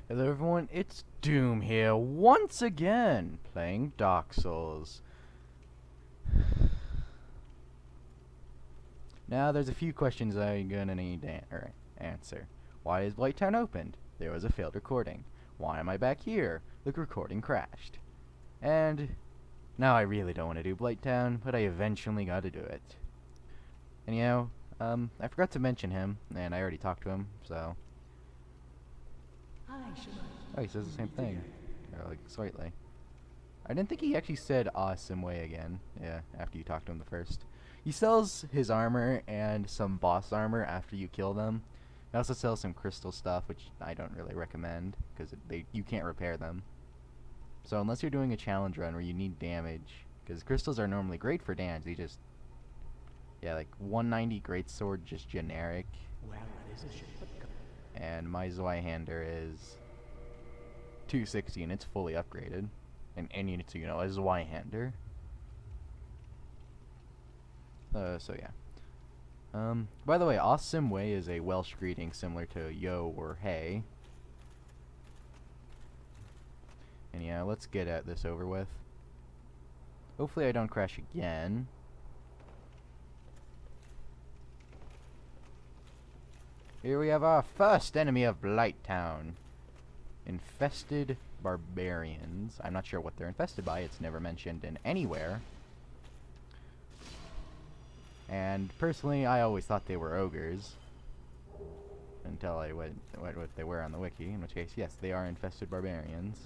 Hello everyone, it's Doom here once again, playing Dark Souls. Now there's a few questions I'm gonna need to answer. Why is Blightown opened? There was a failed recording. Why am I back here? The recording crashed. And now I really don't want to do Blightown, but I eventually gotta do it. And I forgot to mention him, and I already talked to him, so... Oh, he says the same thing. Or, like, slightly. I didn't think he actually said awesome way again. Yeah, after you talk to him the first. He sells his armor and some boss armor after you kill them. He also sells some crystal stuff, which I don't really recommend, because you can't repair them. So unless you're doing a challenge run where you need damage, because crystals are normally great for damage, they just... Yeah, like 190 greatsword, just generic. Well, it is a ship. And my Zweihander is 260 and it's fully upgraded. And you need to, a Zweihander. So yeah. By the way, Awesome Way is a Welsh greeting similar to yo or hey. And yeah, let's get at this over with. Hopefully I don't crash again. Here we have our first enemy of Blightown. Infested barbarians. I'm not sure what they're infested by. It's never mentioned in anywhere. And personally, I always thought they were ogres. Until I went what they were on the wiki. In which case, yes, they are infested barbarians.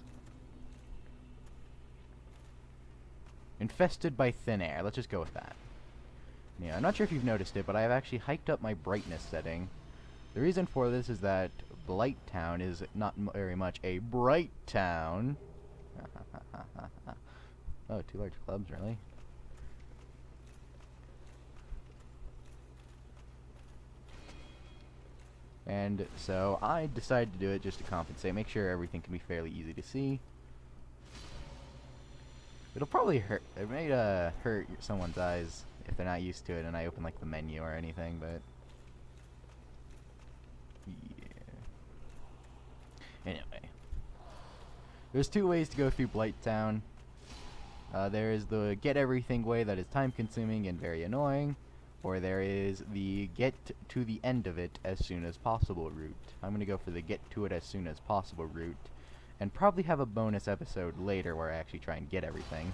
Infested by thin air. Let's just go with that. Yeah, I'm not sure if you've noticed it, but I have actually hiked up my brightness setting. The reason for this is that Blightown is not very much a bright town. Oh, 2 large clubs, really? And so I decided to do it just to compensate, make sure everything can be fairly easy to see. It'll probably hurt. It may hurt someone's eyes if they're not used to it and I open like the menu or anything, but... Anyway, there's 2 ways to go through Blightown. There is the get everything way that is time consuming and very annoying, or there is the get to the end of it as soon as possible route. I'm going to go for the get to it as soon as possible route, and probably have a bonus episode later where I actually try and get everything.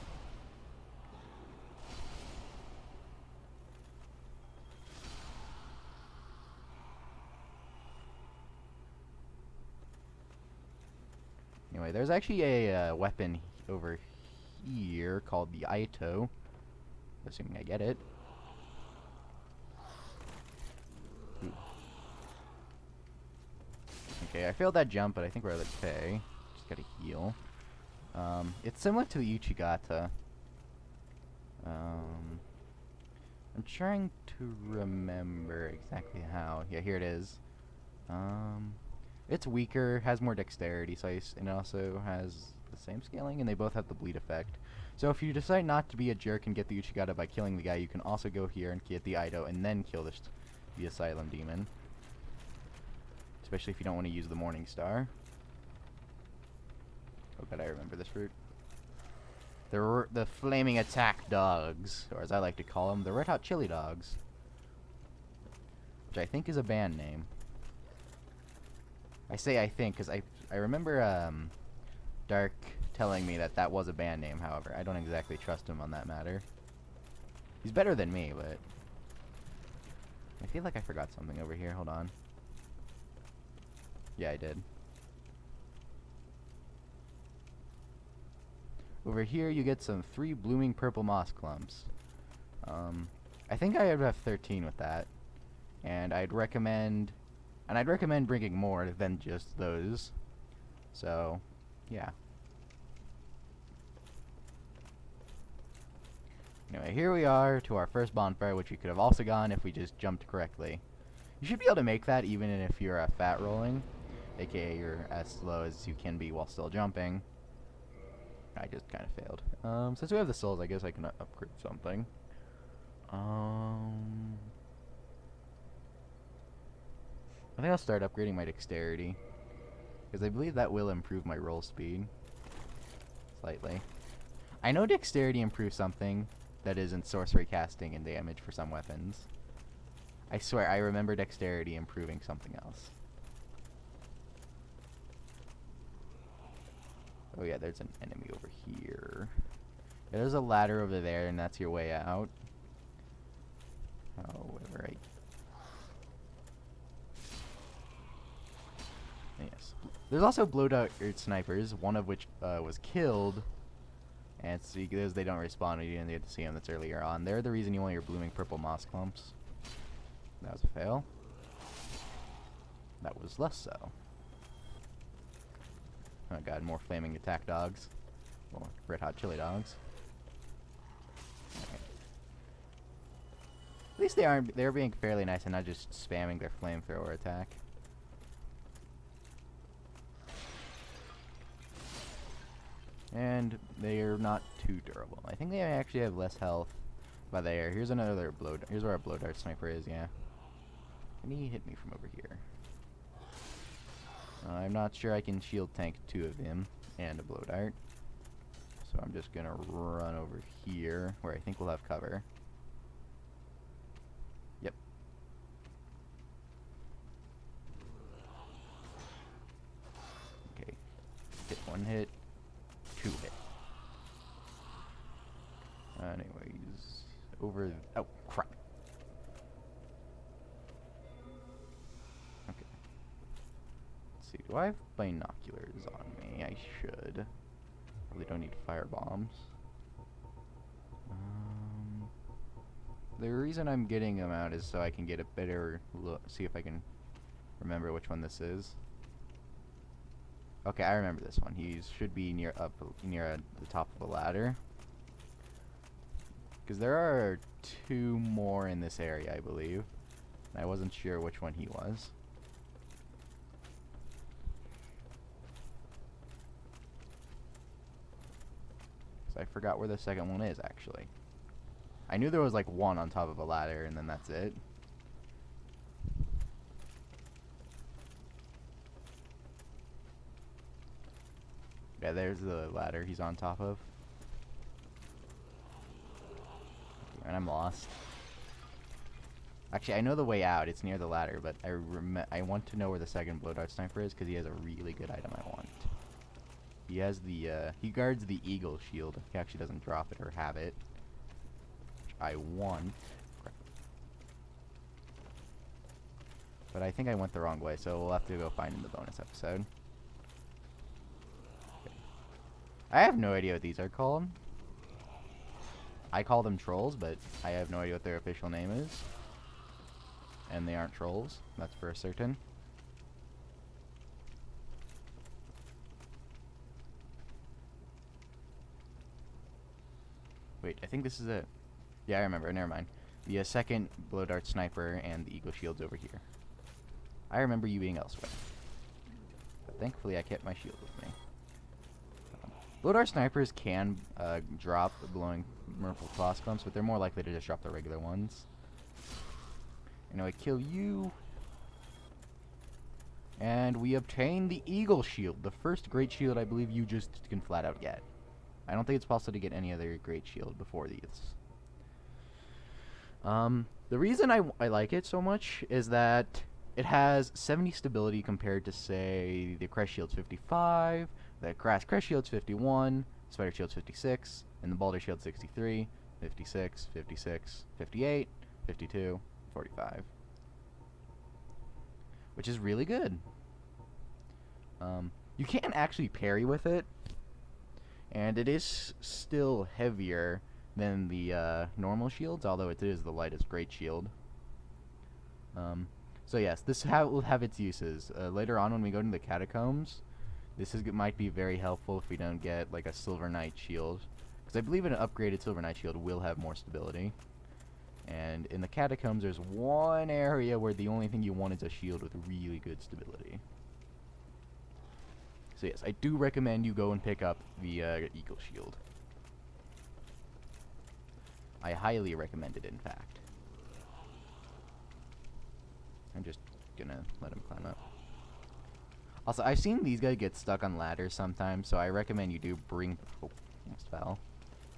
Anyway, there's actually a weapon over here called the Ito. Assuming I get it. Ooh. Okay, I failed that jump, but I think we're okay. Just gotta heal. It's similar to the Uchigata. I'm trying to remember exactly how. Yeah, here it is. It's weaker, has more dexterity, so and it also has the same scaling, and they both have the bleed effect. So if you decide not to be a jerk and get the Uchigata by killing the guy, you can also go here and get the Ido and then kill the Asylum Demon. Especially if you don't want to use the Morning Star. Oh god, I remember this route. The Flaming Attack Dogs, or as I like to call them, the Red Hot Chili Dogs. Which I think is a band name. I say I think, because I remember Dark telling me that was a band name, however. I don't exactly trust him on that matter. He's better than me, but... I feel like I forgot something over here. Hold on. Yeah, I did. Over here, you get some 3 blooming purple moss clumps. I think I would have 13 with that. And I'd recommend bringing more than just those. So, yeah. Anyway, here we are to our first bonfire, which we could have also gone if we just jumped correctly. You should be able to make that even if you're fat rolling, aka you're as slow as you can be while still jumping. I just kind of failed. Since we have the souls, I guess I can upgrade something. I think I'll start upgrading my dexterity. Because I believe that will improve my roll speed. Slightly. I know dexterity improves something that isn't sorcery casting and damage for some weapons. I swear, I remember dexterity improving something else. Oh yeah, there's an enemy over here. Yeah, there's a ladder over there, and that's your way out. However, yes. There's also blow-dart snipers, one of which was killed. And it's because they don't respawn, you didn't get to see them. That's earlier on. They're the reason you want your blooming purple moss clumps. That was a fail. That was less so. Oh god, more flaming attack dogs. More red hot chili dogs. Okay. At least they're being fairly nice and not just spamming their flamethrower attack. And they're not too durable. I think they actually have less health by there. Here's another here's where our blow dart sniper is, yeah. Can he hit me from over here? I'm not sure I can shield tank 2 of him and a blow dart. So I'm just gonna run over here where I think we'll have cover. Yep. Okay. Hit 1 hit. 2 hit. Anyways, over. Oh crap. Okay. Let's see. Do I have binoculars on me? I should. Probably don't need fire bombs. The reason I'm getting them out is so I can get a better look. See if I can remember which one this is. Okay, I remember this one. He should be near the top of a ladder. Because there are 2 more in this area, I believe. And I wasn't sure which one he was. So I forgot where the second one is, actually. I knew there was like 1 on top of a ladder, and then that's it. Yeah, there's the ladder he's on top of. And I'm lost. Actually, I know the way out. It's near the ladder, but I want to know where the second blow dart sniper is because he has a really good item I want. He has the, he guards the eagle shield. He actually doesn't drop it or have it. Which I want. But I think I went the wrong way, so we'll have to go find in the bonus episode. I have no idea what these are called. I call them trolls, but I have no idea what their official name is. And they aren't trolls, that's for certain. Wait, I think this is it. Yeah, I remember, never mind. The second blow dart sniper and the eagle shield's over here. I remember you being elsewhere. But thankfully I kept my shield with me. Blow dart snipers can drop the blowing purple moss clumps, but they're more likely to just drop the regular ones. I know I kill you. And we obtain the eagle shield, the first great shield I believe you just can flat out get. I don't think it's possible to get any other great shield before these. The reason I like it so much is that it has 70 stability compared to, say, the crest shield's 55, the crest shield's 51, spider shield's 56, and the boulder shield's 63, 56, 56, 58, 52, 45. Which is really good. You can actually parry with it, and it is still heavier than the normal shields, although it is the lightest great shield. So yes, this will have its uses. Later on when we go into the catacombs, this might be very helpful if we don't get like a Silver Knight shield. Because I believe an upgraded Silver Knight shield will have more stability. And in the catacombs there's one area where the only thing you want is a shield with really good stability. So yes, I do recommend you go and pick up the Eagle Shield. I highly recommend it, in fact. I'm just gonna let him climb up. Also, I've seen these guys get stuck on ladders sometimes, so I recommend you do bring... Oh, almost fell.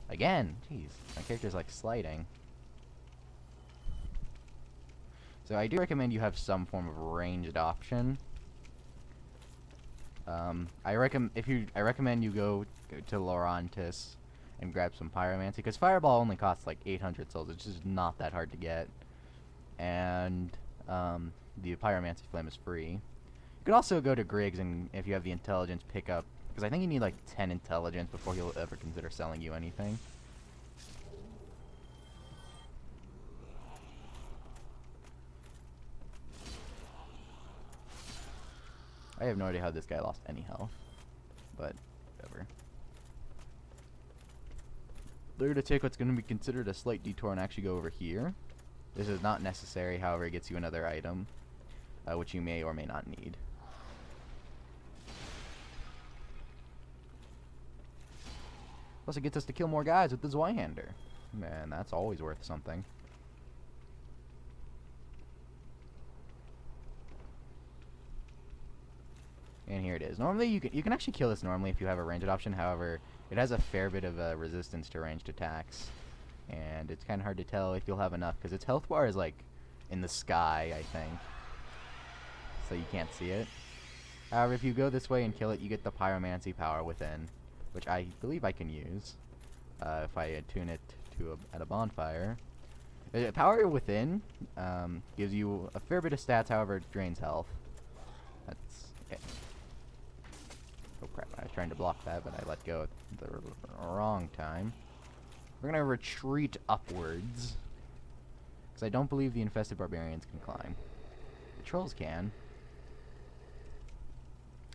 Again! Jeez, my character's like sliding. So I do recommend you have some form of ranged option. I recommend you go to Laurantis and grab some pyromancy, because fireball only costs like 800 souls. It's just not that hard to get, and the pyromancy flame is free. You could also go to Griggs, and if you have the intelligence, pick up, because I think you need like 10 intelligence before he'll ever consider selling you anything. I have no idea how this guy lost any health, but whatever. They're to take what's going to be considered a slight detour and actually go over here. This is not necessary, however, it gets you another item, which you may or may not need. Plus, it gets us to kill more guys with the Zweihander. Man, that's always worth something. And here it is. Normally, you can actually kill this normally if you have a ranged option. However, it has a fair bit of resistance to ranged attacks, and it's kind of hard to tell if you'll have enough because its health bar is like in the sky, I think, so you can't see it. However, if you go this way and kill it, you get the pyromancy power within, which I believe I can use if I attune it to at a bonfire. Power within gives you a fair bit of stats. However, it drains health. That's it. Oh crap, I was trying to block that, but I let go at the wrong time. We're gonna retreat upwards, because I don't believe the infested barbarians can climb. The trolls can.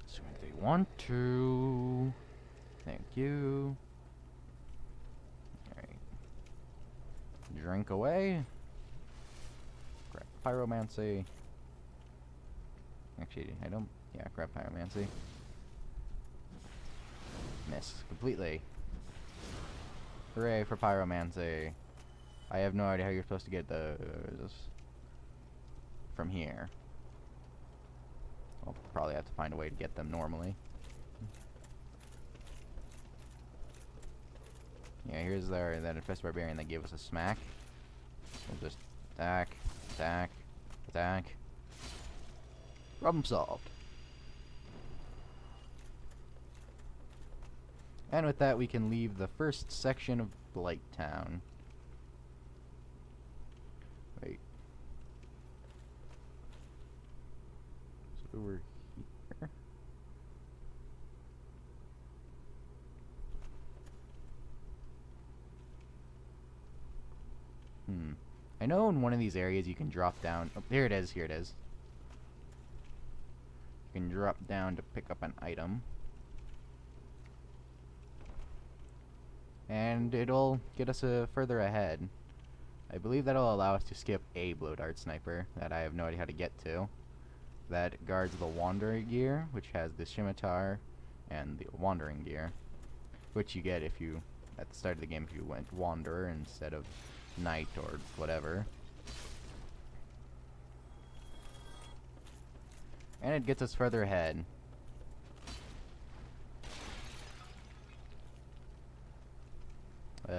So if they want to... Thank you. Alright. Drink away. Grab pyromancy. Actually, I don't... Yeah, grab pyromancy. Miss completely. Hooray for pyromancy. I have no idea how you're supposed to get those from here. I'll probably have to find a way to get them normally. Yeah, here's that infested barbarian that gave us a smack. We'll just attack, attack, attack. Problem solved. And with that, we can leave the first section of Blightown. Wait. So we're here. I know in one of these areas you can drop down. Oh, here it is, here it is. You can drop down to pick up an item. And it'll get us further ahead. I believe that'll allow us to skip a blow dart sniper that I have no idea how to get to. That guards the wandering gear, which has the scimitar and the wandering gear, which you get if you, at the start of the game, if you went wanderer instead of knight or whatever. And it gets us further ahead.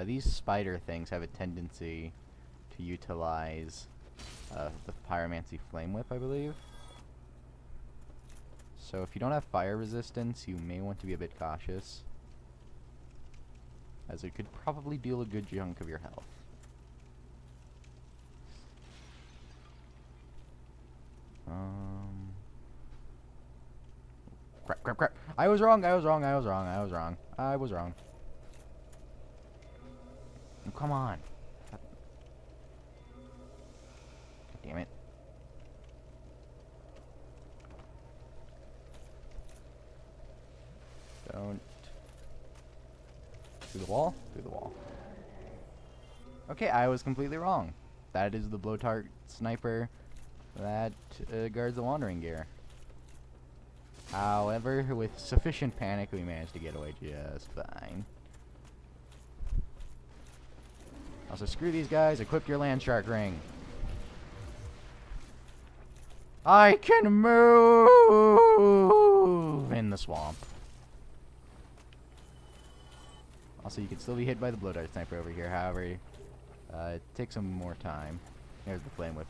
These spider things have a tendency to utilize the pyromancy flame whip, I believe. So if you don't have fire resistance, you may want to be a bit cautious, as it could probably deal a good chunk of your health. Crap, crap, crap. I was wrong, I was wrong, I was wrong, I was wrong. I was wrong. Oh, come on. God damn it. Don't. Through the wall? Through the wall. Okay, I was completely wrong. That is the blow dart sniper that guards the wandering gear. However, with sufficient panic, we managed to get away just fine. Also, screw these guys. Equip your land shark ring. I can move! move in the swamp. Also, you can still be hit by the blow dart sniper over here. However, it takes some more time. There's the flame whip.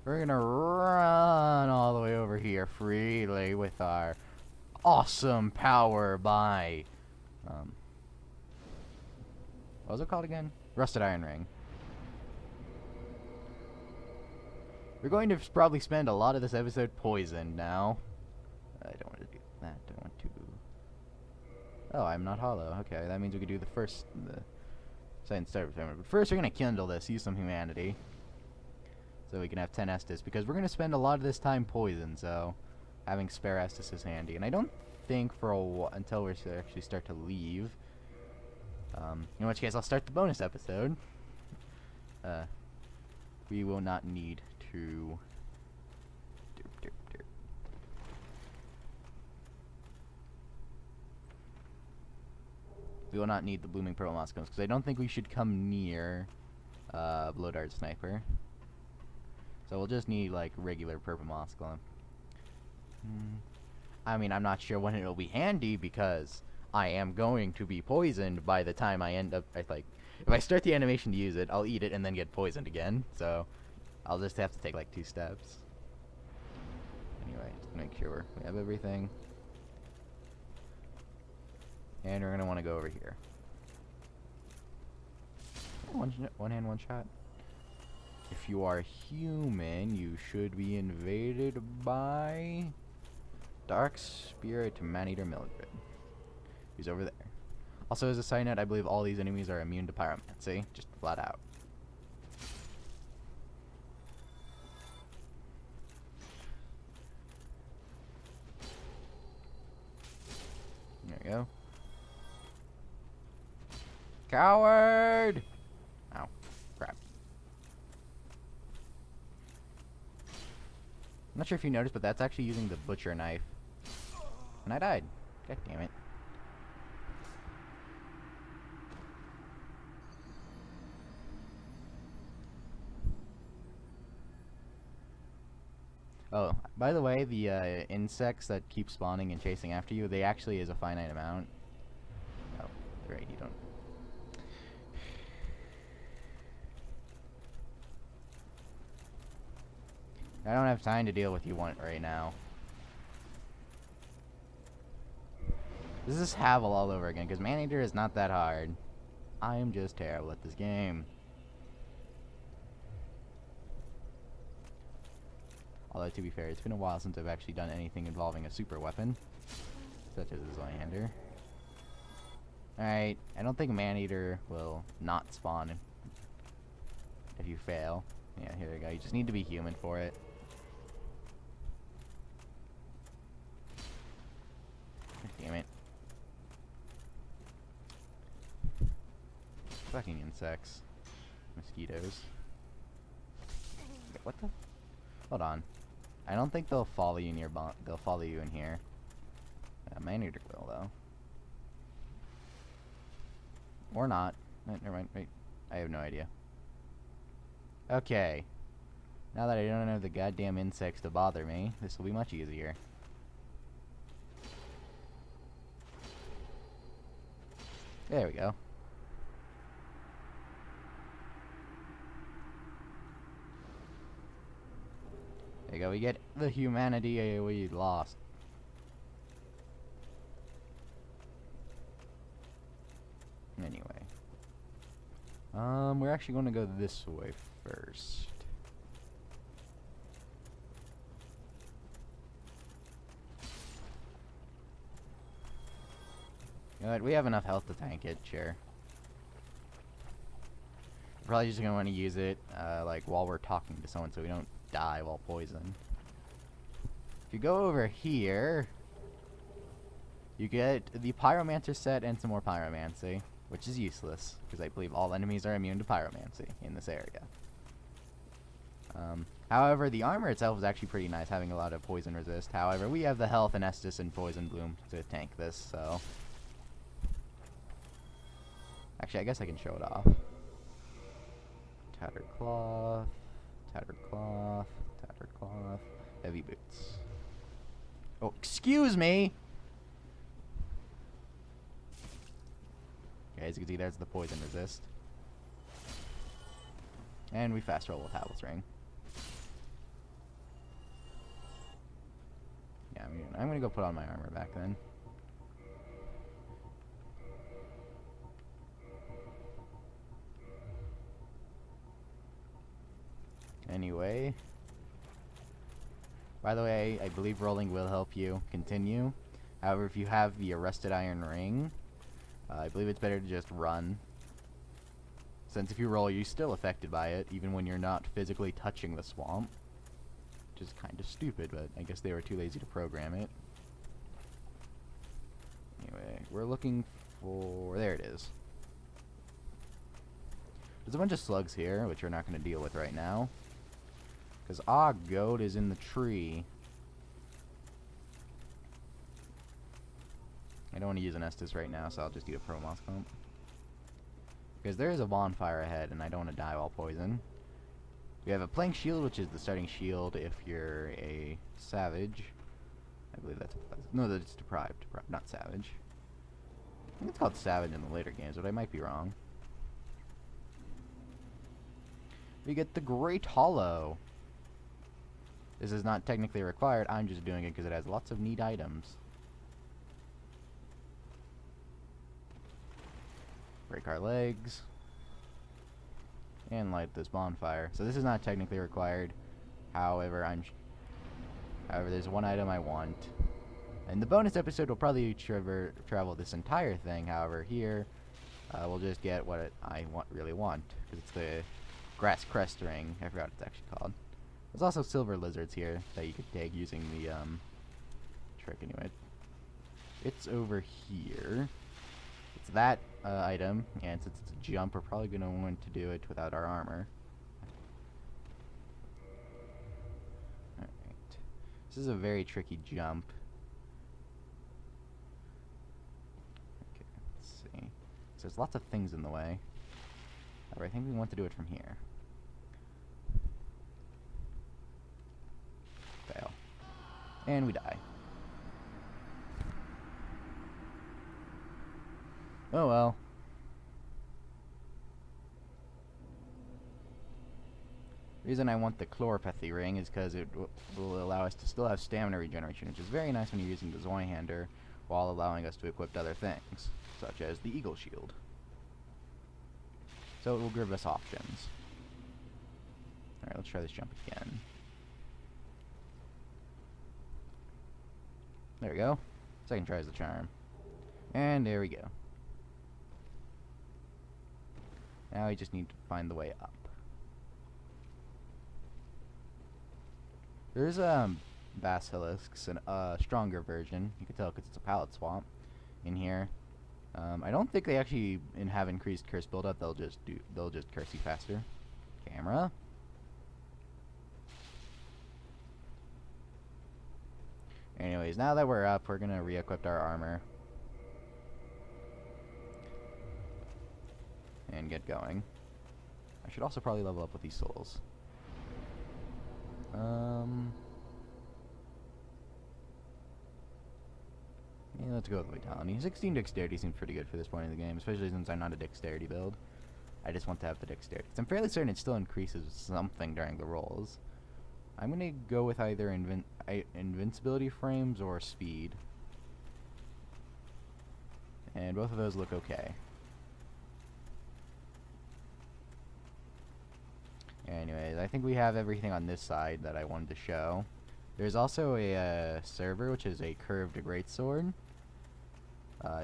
We're gonna run all the way over here freely with our awesome power by, what was it called again? Rusted Iron Ring. We're going to probably spend a lot of this episode poisoned now. I don't want to do that. I want to... Oh, I'm not hollow. Okay, that means we could do the second start with But first, we're going to kindle this, use some humanity. So we can have 10 Estus, because we're going to spend a lot of this time poisoned, so having spare Estus is handy. And I don't think for a while, until we actually start to leave. In which case, I'll start the bonus episode. We will not need to... We will not need the blooming purple mosscombs, because I don't think we should come near blow dart sniper. So we'll just need like regular purple mosscomb. I mean, I'm not sure when it'll be handy, because I am going to be poisoned by the time I end up. If I start the animation to use it, I'll eat it and then get poisoned again. So I'll just have to take like 2 steps. Anyway, just make sure we have everything. And we're gonna want to go over here. One hand, one shot. If you are human, you should be invaded by Dark Spirit Man-Eater Mildred. He's over there. Also, as a side note, I believe all these enemies are immune to pyromancy, just flat out. There we go. Coward! Ow. Crap. I'm not sure if you noticed, but that's actually using the butcher knife. And I died. God damn it. Oh, by the way, the insects that keep spawning and chasing after you, they actually is a finite amount. Oh, great, you don't... I don't have time to deal with you right now. This is Havel all over again, because Man-Eater is not that hard. I am just terrible at this game. Although, to be fair, it's been a while since I've actually done anything involving a super weapon, such as a Zyander. Alright, I don't think Man-Eater will not spawn if you fail. Yeah, here we go. You just need to be human for it. Damn it. Fucking insects. Mosquitoes. What the? Hold on. I don't think they'll follow you near they'll follow you in here. Man-Eater will, though. Or not. Never mind. Wait. I have no idea. Okay. Now that I don't have the goddamn insects to bother me, this will be much easier. There we go. There you go, we get the humanity we lost. Anyway. We're actually going to go this way first. You know what, we have enough health to tank it, sure. We're probably just going to want to use it, like, while we're talking to someone so we don't die while poisoned. If you go over here, you get the Pyromancer set and some more Pyromancy, which is useless, because I believe all enemies are immune to Pyromancy in this area. However, the armor itself is actually pretty nice, having a lot of poison resist. However, we have the health and Estus and Poison Bloom to tank this, so... Actually, I guess I can show it off. Tattered cloth, tattered cloth, tattered cloth, heavy boots. Oh, excuse me! Okay, as you can see, there's the poison resist. And we fast roll with Havel's Ring. Yeah, I'm gonna go put on my armor back then. Anyway. By the way, I believe rolling will help you continue. However, if you have the Arrested Iron Ring, I believe it's better to just run. Since if you roll, you're still affected by it, even when you're not physically touching the swamp. Which is kind of stupid, but I guess they were too lazy to program it. Anyway, we're looking for... there it is. There's a bunch of slugs here, which we're not going to deal with right now. Because goat is in the tree. I don't want to use an Estus right now, so I'll just do a Promoss Clump. Because there is a bonfire ahead, and I don't want to die while poisoned. We have a Plank Shield, which is the starting shield if you're a savage. I believe that's... no, that's deprived. Deprived, not savage. I think it's called savage in the later games, but I might be wrong. We get the Great Hollow. This is not technically required. I'm just doing it because it has lots of neat items. Break our legs. And light this bonfire. So this is not technically required. However, however, there's one item I want. And the bonus episode will probably travel this entire thing. However, here we'll just get what I really want. Because it's the Grass Crest Ring. I forgot what it's actually called. There's also silver lizards here that you could take using the trick anyway. It's over here. It's that item, and since it's a jump, we're probably going to want to do it without our armor. Alright. This is a very tricky jump. Okay, let's see. So there's lots of things in the way. However, I think we want to do it from here. Fail. And we die. Oh well. The reason I want the chloropathy ring is because it will allow us to still have stamina regeneration, which is very nice when you're using the Zweihander, while allowing us to equip other things, such as the Eagle Shield. So it will give us options. Alright, let's try this jump again. There we go. Second try is the charm. And there we go. Now we just need to find the way up. There's basilisks, a stronger version. You can tell because it's a pallet swamp in here. I don't think they actually have increased curse buildup. They'll just curse you faster. Camera. Anyways, now that we're up, we're gonna re-equip our armor and get going. I should also probably level up with these souls. Yeah, let's go with Vitality. 16 Dexterity seems pretty good for this point in the game, especially since I'm not a Dexterity build. I just want to have the Dexterity. I'm fairly certain it still increases something during the rolls. I'm gonna go with either invincibility frames or speed. And both of those look okay. Anyways, I think we have everything on this side that I wanted to show. There's also a server, which is a curved greatsword.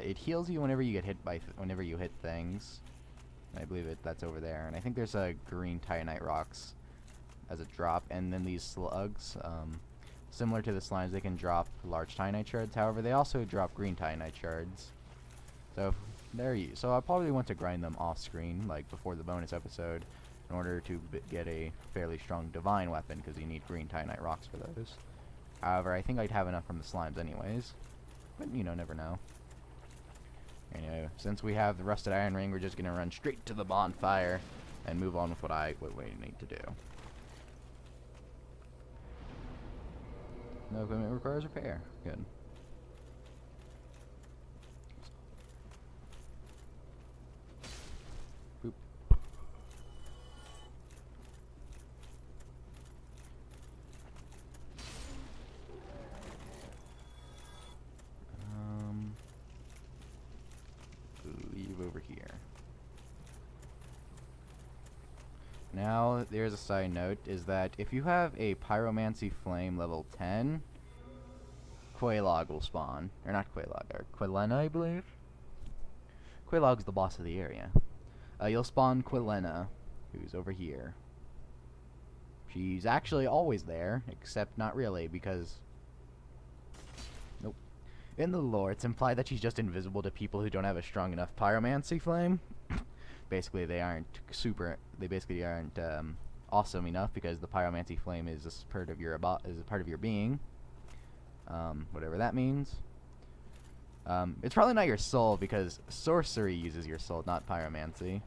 It heals you whenever you get hit by whenever you hit things. I believe that's over there. And I think there's a green Titanite rocks as a drop, and then these slugs, similar to the slimes, they can drop large Titanite shards. However, they also drop green Titanite shards. So so I probably want to grind them off screen, like before the bonus episode, in order to get a fairly strong divine weapon, because you need green Titanite rocks for those. However, I think I'd have enough from the slimes anyways, but you know, never know. Anyway, since we have the rusted iron ring, we're just gonna run straight to the bonfire and move on with what we need to do. No equipment requires repair. Good. Boop. Leave over here. Now, there's a side note, is that if you have a Pyromancy Flame level 10, Quelaag will spawn. Or not Quelaag, or Quilena, I believe? Quelaag's the boss of the area. You'll spawn Quilena, who's over here. She's actually always there, except not really, because... Nope. In the lore, it's implied that she's just invisible to people who don't have a strong enough Pyromancy Flame. Basically, they basically aren't awesome enough because the Pyromancy Flame is a part of your being. Whatever that means. It's probably not your soul because sorcery uses your soul, not pyromancy.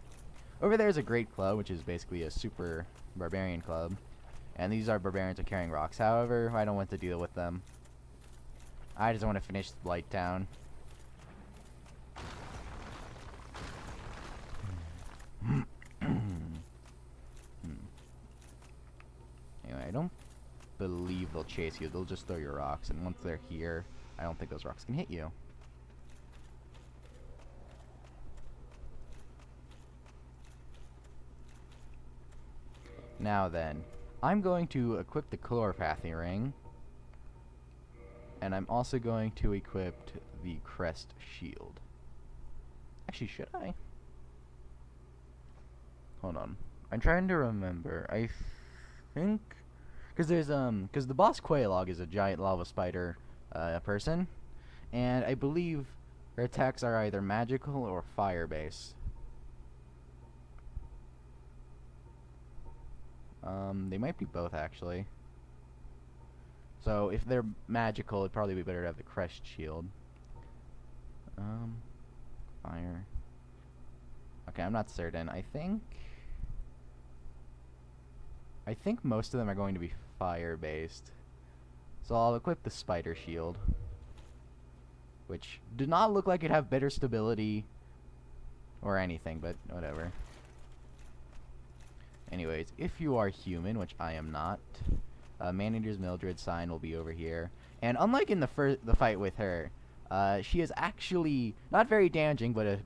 Over there is a great club, which is basically a super barbarian club, and these are barbarians of carrying rocks. However, I don't want to deal with them. I just want to finish Blightown. Anyway, I don't believe they'll chase you. They'll just throw your rocks, and once they're here, I don't think those rocks can hit you. Now then, I'm going to equip the chloropathy ring, and I'm also going to equip the crest shield. Actually, should I? Hold on. I'm trying to remember. I think because the boss Quelaag is a giant lava spider person, and I believe her attacks are either magical or fire based. They might be both actually. So if they're magical, it'd probably be better to have the crest shield. Fire. Okay, I'm not certain. I think most of them are going to be fire based. So I'll equip the spider shield, which did not look like it'd have better stability or anything, but whatever. Anyways, if you are human, which I am not, Manager's Mildred sign will be over here. And unlike in the fight with her, she is actually not very damaging, but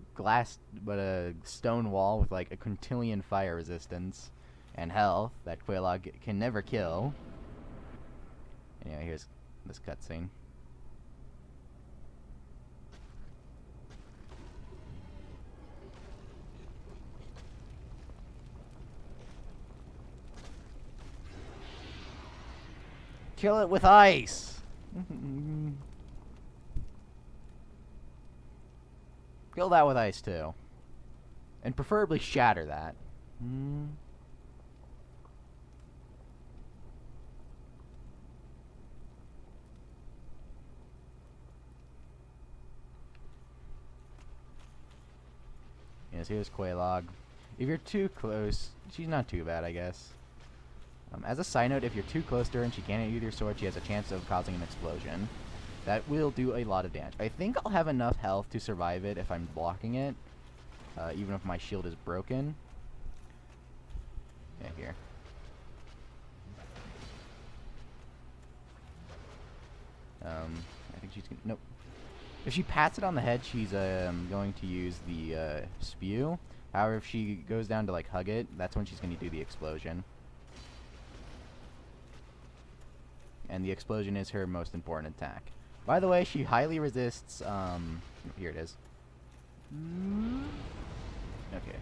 a stone wall with like a quintillion fire resistance and health that Quelaag can never kill. Anyway, here's this cutscene. Kill it with ice! Kill that with ice too. And preferably shatter that. Yes, here's Quelaag. If you're too close, she's not too bad, I guess. As a side note, if you're too close to her and she can't hit you with your sword, she has a chance of causing an explosion. That will do a lot of damage. I think I'll have enough health to survive it if I'm blocking it, even if my shield is broken. Yeah, here. I think she's gonna... Nope. If she pats it on the head, she's going to use the spew. However, if she goes down to like hug it, that's when she's going to do the explosion. And the explosion is her most important attack. By the way, she highly resists, here it is. Okay,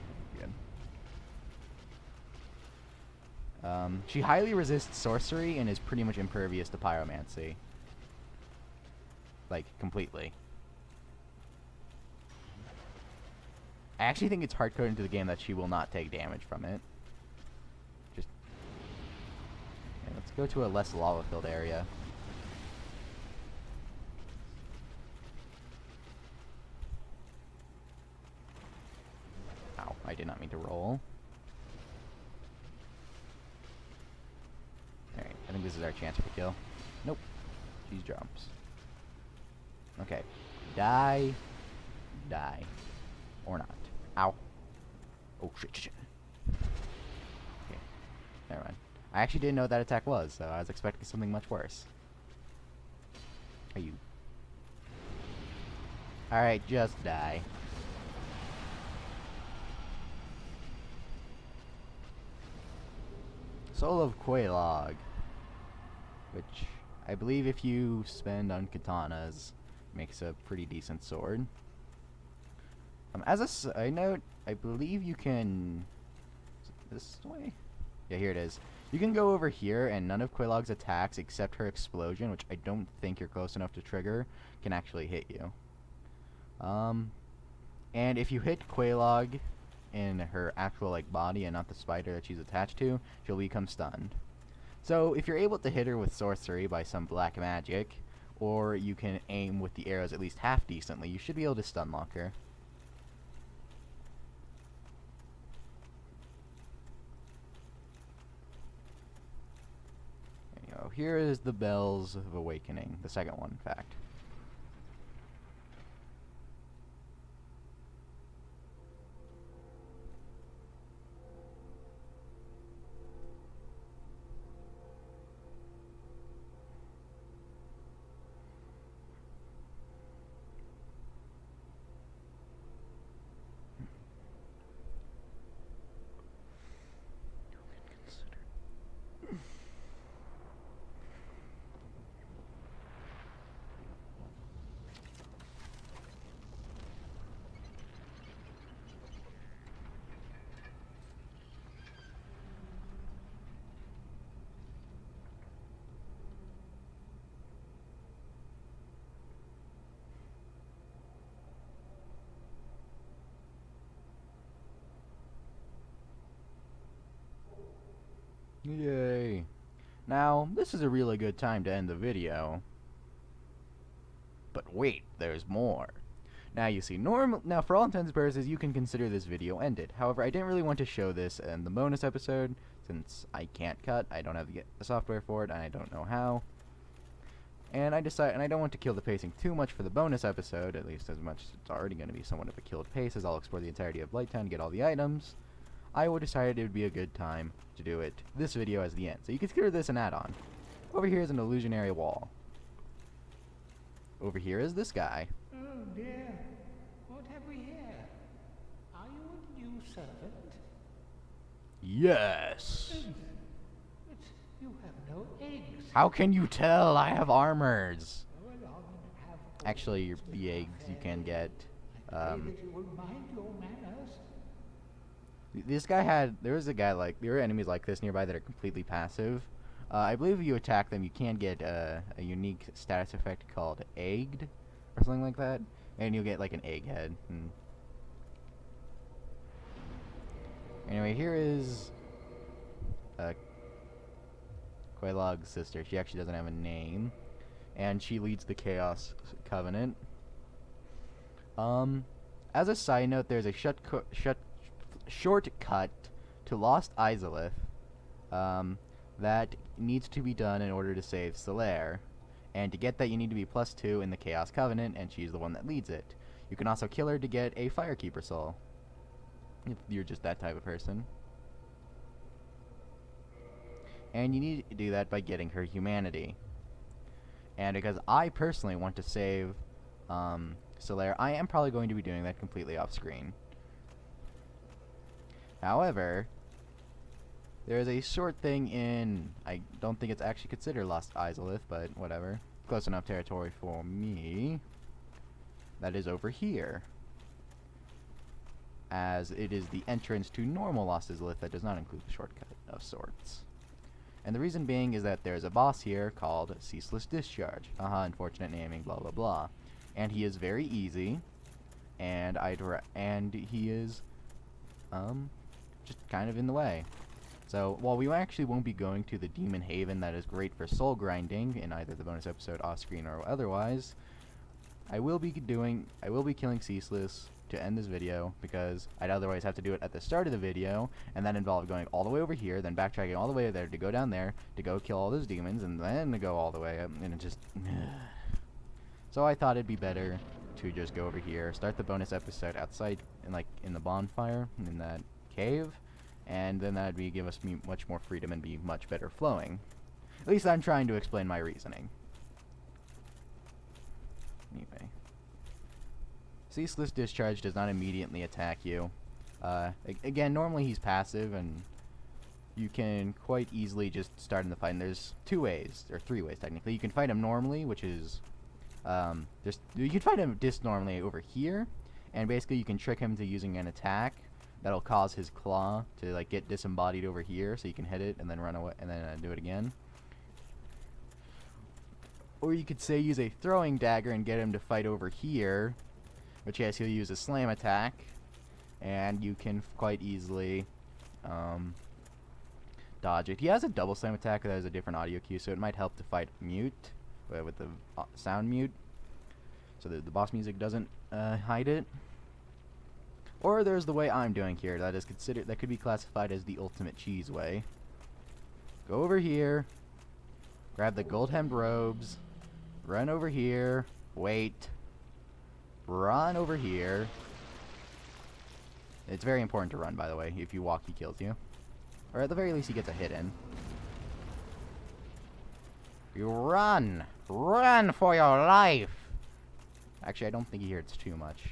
good. She highly resists sorcery and is pretty much impervious to pyromancy. Like, completely. I actually think it's hard-coded into the game that she will not take damage from it. Let's go to a less lava-filled area. Ow, I did not mean to roll. Alright, I think this is our chance for kill. Nope. she jumps. Okay. Die. Die. Or not. Ow. Oh, shit. Okay. Never mind. I actually didn't know what that attack was, so I was expecting something much worse. Are you? Alright, just die. Soul of Quelaag, which I believe if you spend on katanas, makes a pretty decent sword. As a side note, I believe you can... Is it this way? Yeah, here it is. You can go over here, and none of Quelaag's attacks, except her explosion, which I don't think you're close enough to trigger, can actually hit you. And if you hit Quelaag in her actual like body and not the spider that she's attached to, she'll become stunned. So if you're able to hit her with sorcery by some black magic, or you can aim with the arrows at least half decently, you should be able to stun lock her. There you go. Here is the Bells of Awakening, the second one, in fact. Yay. Now, this is a really good time to end the video. But wait, there's more. Now you see, now for all intents and purposes, you can consider this video ended. However, I didn't really want to show this in the bonus episode, since I can't cut, I don't have the software for it, and I don't know how. And I don't want to kill the pacing too much for the bonus episode, at least as much as it's already going to be somewhat of a killed pace, as I'll explore the entirety of Blightown and get all the items. I decided it would be a good time to do this video as the end. So you can consider this an add-on. Over here is an illusionary wall. Over here is this guy. Oh dear, what have we here? Are you a new servant? Yes! But you have no eggs. How can you tell? I have armors. Go along and have Actually, the eggs you can get. I pray that you will mind your manners. This guy there were enemies like this nearby that are completely passive. I believe if you attack them, you can get a unique status effect called Egged, or something like that, and you'll get like an egghead. Anyway, here is Quelaag's sister. She actually doesn't have a name, and she leads the Chaos Covenant. As a side note, there's a shortcut to Lost Izalith that needs to be done in order to save Solaire, and to get that you need to be +2 in the Chaos Covenant, and she's the one that leads it. You can also kill her to get a Firekeeper soul, if you're just that type of person. And you need to do that by getting her humanity. And because I personally want to save Solaire, I am probably going to be doing that completely off screen. However, there is a short thing in, I don't think it's actually considered Lost Izalith, but whatever. Close enough territory for me. That is over here. As it is the entrance to normal Lost Izalith that does not include the shortcut of sorts. And the reason being is that there's a boss here called Ceaseless Discharge. Unfortunate naming, blah blah blah. And he is very easy, and he is just kind of in the way. So while we actually won't be going to the Demon Haven that is great for soul grinding in either the bonus episode off screen or otherwise, I will be killing Ceaseless to end this video, because I'd otherwise have to do it at the start of the video, and that involved going all the way over here, then backtracking all the way there to go down there, to go kill all those demons, and then to go all the way up, and it just... So I thought it'd be better to just go over here, start the bonus episode outside, in the bonfire, in that cave, and then that'd give us much more freedom and be much better flowing. At least I'm trying to explain my reasoning. Anyway. Ceaseless Discharge does not immediately attack you. Again, normally he's passive, and you can quite easily just start in the fight. And there's 2 ways, or 3 ways technically. You can fight him normally, which is... you can fight him normally over here, and basically you can trick him to using an attack that'll cause his claw to get disembodied over here, so you can hit it and then run away, and then do it again. Or you could say use a throwing dagger and get him to fight over here, which yes, he'll use a slam attack, and you can quite easily dodge it. He has a double slam attack that has a different audio cue, so it might help to fight mute with the sound mute, so that the boss music doesn't hide it. Or there's the way I'm doing here, that could be classified as the ultimate cheese way. Go over here, grab the gold-hemmed robes, run over here, wait, run over here. It's very important to run, by the way. If you walk, he kills you. Or at the very least, he gets a hit in. You run! Run for your life! Actually, I don't think he hurts too much.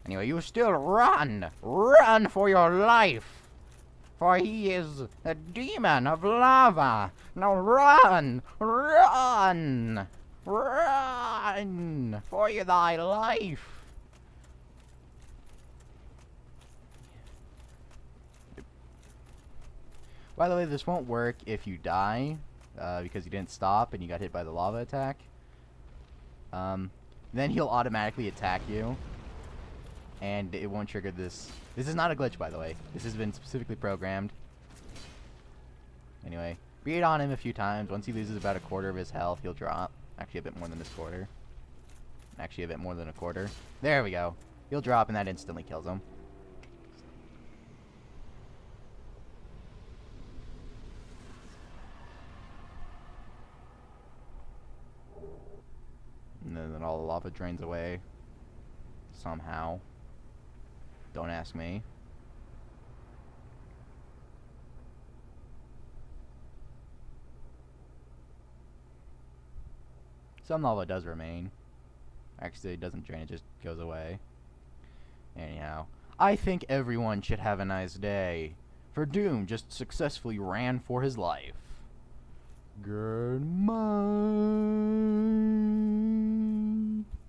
Anyway, you still run! Run for your life! For he is a demon of lava! Now run! Run! Run! For thy life! By the way, this won't work if you die, because you didn't stop and you got hit by the lava attack. Then he'll automatically attack you, and it won't trigger this. This is not a glitch, by the way. This has been specifically programmed. Anyway, beat on him a few times. Once he loses about a quarter of his health, he'll drop. Actually, a bit more than this quarter. Actually, a bit more than a quarter. There we go. He'll drop, and that instantly kills him. And then all the lava drains away. Somehow. Don't ask me. Some lava does remain. Actually, it doesn't drain, it just goes away. Anyhow, I think everyone should have a nice day. For Doom just successfully ran for his life. Goodbye.